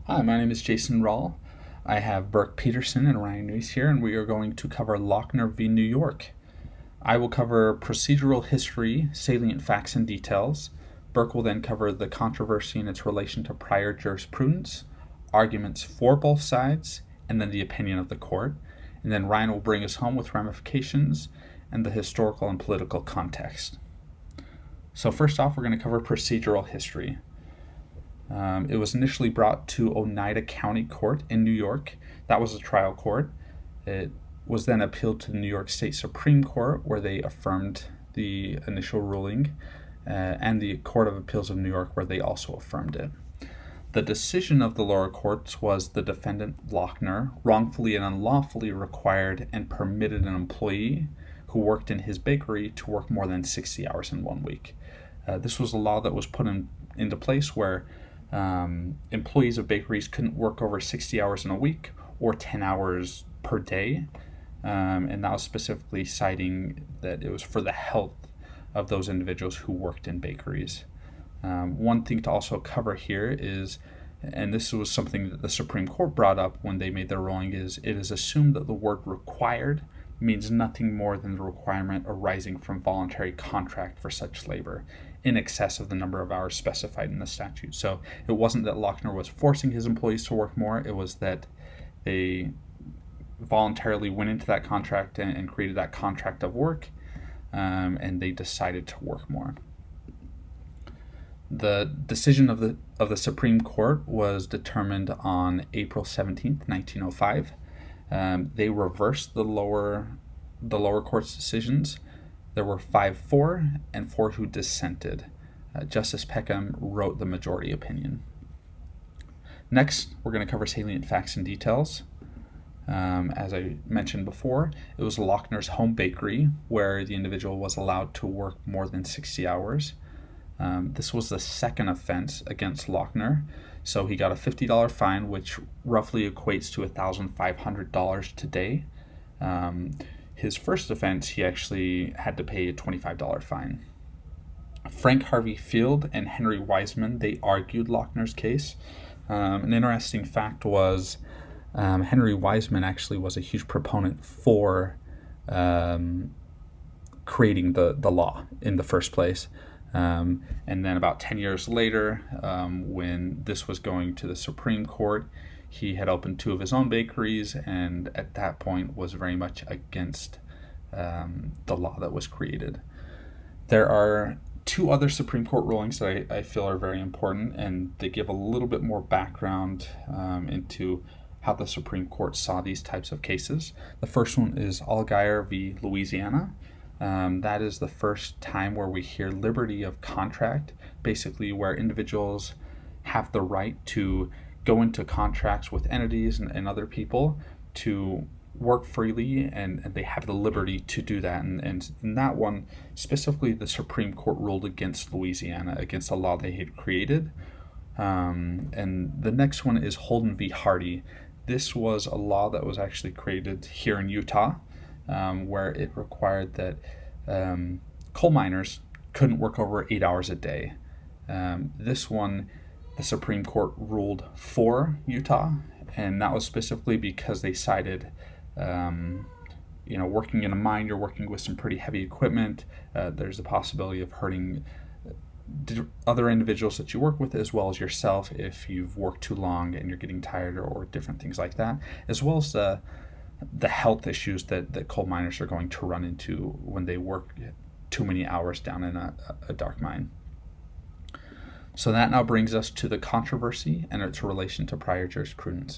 Hi, my name is Jason Rawl. I have Burke Peterson and Ryan Nuis here, and we are going to cover Lochner v. New York. I will cover procedural history, salient facts, and details. Burke will then cover the controversy and its relation to prior jurisprudence, arguments for both sides, and then the opinion of the court. And then Ryan will bring us home with ramifications and the historical and political context. So first off, we're going to cover procedural history. It was initially brought to Oneida County Court in New York. That was a trial court. It was then appealed to the New York State Supreme Court, where they affirmed the initial ruling, and the Court of Appeals of New York, where they also affirmed it. The decision of the lower courts was the defendant, Lochner, wrongfully and unlawfully required and permitted an employee who worked in his bakery to work more than 60 hours in 1 week. This was a law that was put into place where employees of bakeries couldn't work over 60 hours in a week or 10 hours per day. And that was specifically citing that it was for the health of those individuals who worked in bakeries. One thing to also cover here is, and this was something that the Supreme Court brought up when they made their ruling, is it is assumed that the word required means nothing more than the requirement arising from voluntary contract for such labor in excess of the number of hours specified in the statute. So it wasn't that Lochner was forcing his employees to work more, it was that they voluntarily went into that contract and created that contract of work, and they decided to work more. The decision of the Supreme Court was determined on April 17th, 1905. They reversed the lower court's decisions. There were 5 for and 4 who dissented. Justice Peckham wrote the majority opinion. Next, we're going to cover salient facts and details. As I mentioned before, it was Lochner's home bakery where the individual was allowed to work more than 60 hours. This was the second offense against Lochner, so he got a $50 fine, which roughly equates to $1,500 today. His first offense, he actually had to pay a $25 fine. Frank Harvey Field and Henry Wiseman, they argued Lochner's case. An interesting fact was Henry Wiseman actually was a huge proponent for creating the law in the first place. And then about 10 years later, when this was going to the Supreme Court, he had opened 2 of his own bakeries, and at that point was very much against the law that was created. There are 2 other Supreme Court rulings that I feel are very important, and they give a little bit more background into how the Supreme Court saw these types of cases. The first one is Allgaier v. Louisiana. That is the first time where we hear liberty of contract, basically where individuals have the right to go into contracts with entities and other people to work freely, and they have the liberty to do that. And in that one, specifically, the Supreme Court ruled against Louisiana, against a law they had created. And the next one is Holden v. Hardy. This was a law that was actually created here in Utah, where it required that coal miners couldn't work over 8 hours a day. This one, the Supreme Court ruled for Utah, and that was specifically because they cited, working in a mine, you're working with some pretty heavy equipment. There's a possibility of hurting other individuals that you work with, as well as yourself if you've worked too long and you're getting tired, or different things like that, as well as the health issues that coal miners are going to run into when they work too many hours down in a dark mine. So that now brings us to the controversy and its relation to prior jurisprudence.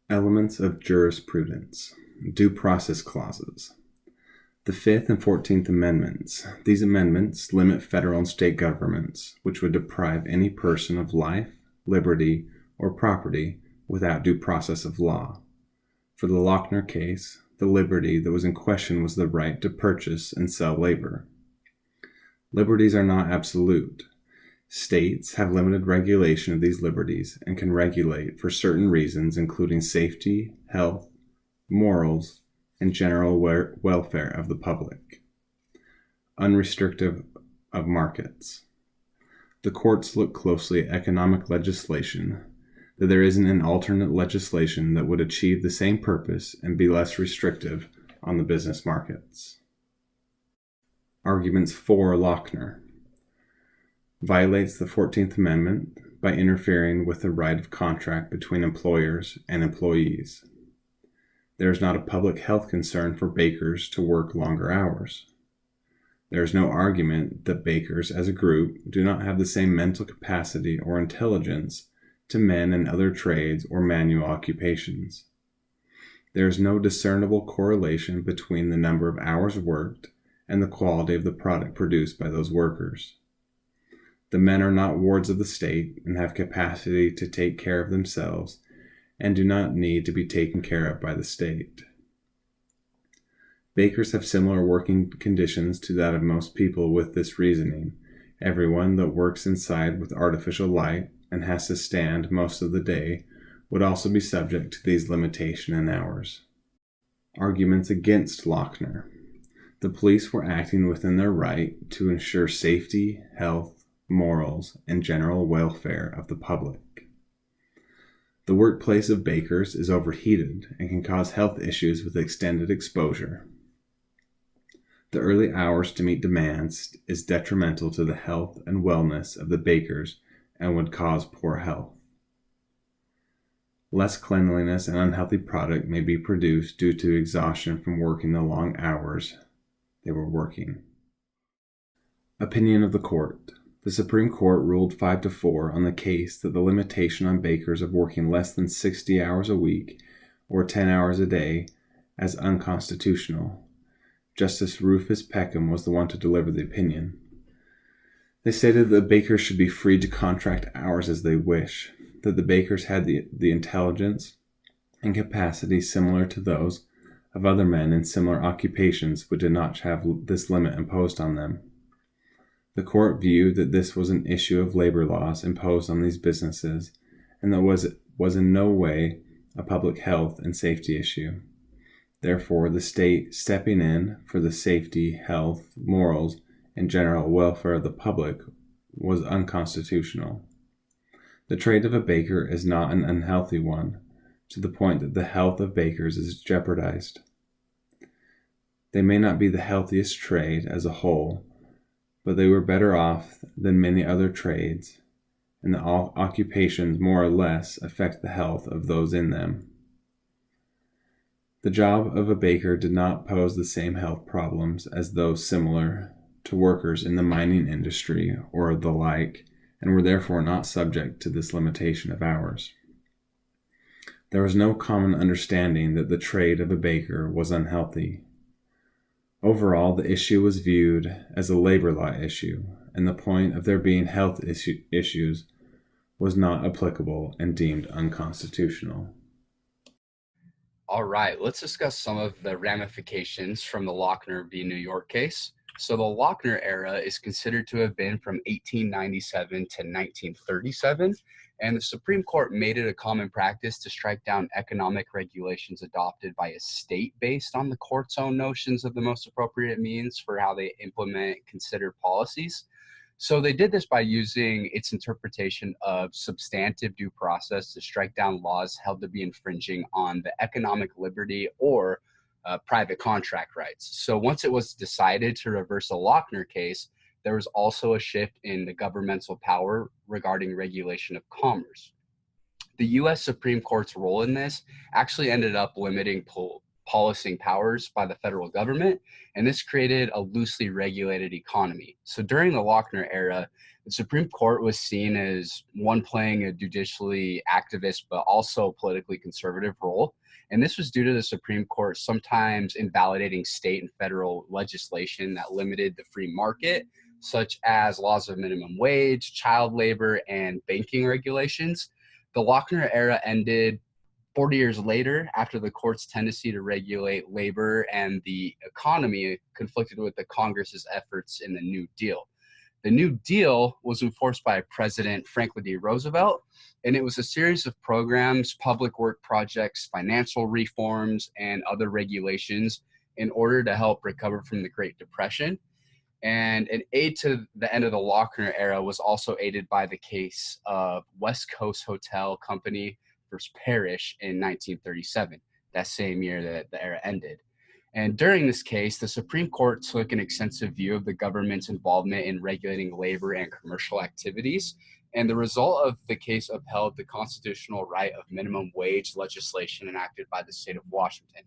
Elements of jurisprudence. Due process clauses. The 5th and 14th Amendments. These amendments limit federal and state governments, which would deprive any person of life, liberty, or property without due process of law. For the Lochner case, the liberty that was in question was the right to purchase and sell labor. Liberties are not absolute. States have limited regulation of these liberties and can regulate for certain reasons, including safety, health, morals, and general welfare of the public. Unrestrictive of markets. The courts look closely at economic legislation that there isn't an alternate legislation that would achieve the same purpose and be less restrictive on the business markets. Arguments for Lochner. Violates the 14th Amendment by interfering with the right of contract between employers and employees. There is not a public health concern for bakers to work longer hours. There is no argument that bakers as a group do not have the same mental capacity or intelligence to men in other trades or manual occupations. There is no discernible correlation between the number of hours worked and the quality of the product produced by those workers. The men are not wards of the state and have capacity to take care of themselves and do not need to be taken care of by the state. Bakers have similar working conditions to that of most people. With this reasoning, everyone that works inside with artificial light and has to stand most of the day would also be subject to these limitations in hours. Arguments against Lochner. The police were acting within their right to ensure safety, health, morals, and general welfare of the public. The workplace of bakers is overheated and can cause health issues with extended exposure. The early hours to meet demands is detrimental to the health and wellness of the bakers and would cause poor health. Less cleanliness and unhealthy product may be produced due to exhaustion from working the long hours they were working. Opinion of the court. The Supreme Court ruled 5-4 on the case that the limitation on bakers of working less than 60 hours a week or 10 hours a day as unconstitutional. Justice Rufus Peckham was the one to deliver the opinion. They stated that bakers should be free to contract hours as they wish, that the bakers had the intelligence and capacity similar to those of other men in similar occupations but did not have this limit imposed on them. The court viewed that this was an issue of labor laws imposed on these businesses and that was in no way a public health and safety issue. Therefore, the state stepping in for the safety, health, morals, and general welfare of the public was unconstitutional. The trade of a baker is not an unhealthy one, to the point that the health of bakers is jeopardized. They may not be the healthiest trade as a whole, but they were better off than many other trades, and the occupations more or less affect the health of those in them. The job of a baker did not pose the same health problems as those similar to workers in the mining industry or the like, and were therefore not subject to this limitation of hours. There was no common understanding that the trade of a baker was unhealthy. Overall, the issue was viewed as a labor law issue, and the point of there being health issues was not applicable and deemed unconstitutional. All right, let's discuss some of the ramifications from the Lochner v. New York case. So the Lochner era is considered to have been from 1897 to 1937, and the Supreme Court made it a common practice to strike down economic regulations adopted by a state based on the court's own notions of the most appropriate means for how they implement considered policies. So they did this by using its interpretation of substantive due process to strike down laws held to be infringing on the economic liberty or private contract rights. So once it was decided to reverse the Lochner case, there was also a shift in the governmental power regarding regulation of commerce. The U.S. Supreme Court's role in this actually ended up limiting policing powers by the federal government, and this created a loosely regulated economy. So during the Lochner era, the Supreme Court was seen as one playing a judicially activist but also politically conservative role. And this was due to the Supreme Court sometimes invalidating state and federal legislation that limited the free market, such as laws of minimum wage, child labor, and banking regulations. The Lochner era ended 40 years later after the court's tendency to regulate labor and the economy conflicted with the Congress's efforts in the New Deal. The New Deal was enforced by President Franklin D. Roosevelt, and it was a series of programs, public work projects, financial reforms, and other regulations in order to help recover from the Great Depression. And an aid to the end of the Lochner era was also aided by the case of West Coast Hotel Company versus Parrish in 1937, that same year that the era ended. And during this case, the Supreme Court took an extensive view of the government's involvement in regulating labor and commercial activities. And the result of the case upheld the constitutional right of minimum wage legislation enacted by the state of Washington.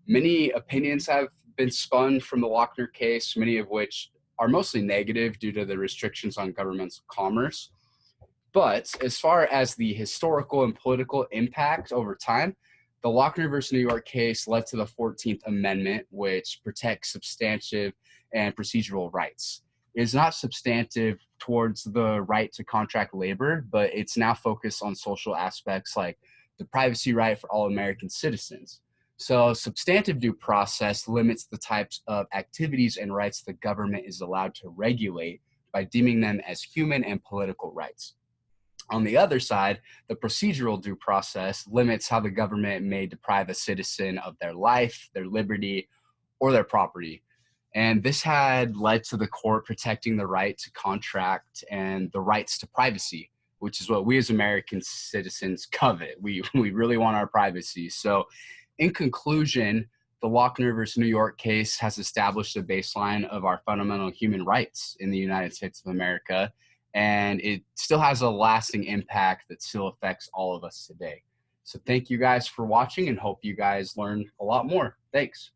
Many opinions have been spun from the Lochner case, many of which are mostly negative due to the restrictions on governmental commerce. But as far as the historical and political impact over time, the Lochner versus New York case led to the 14th Amendment, which protects substantive and procedural rights. It is not substantive towards the right to contract labor, but it's now focused on social aspects like the privacy right for all American citizens. So substantive due process limits the types of activities and rights the government is allowed to regulate by deeming them as human and political rights. On the other side, the procedural due process limits how the government may deprive a citizen of their life, their liberty, or their property. And this had led to the court protecting the right to contract and the rights to privacy, which is what we as American citizens covet. We really want our privacy. So in conclusion, the Lochner versus New York case has established a baseline of our fundamental human rights in the United States of America, and it still has a lasting impact that still affects all of us today. So thank you guys for watching and hope you guys learned a lot more. Thanks.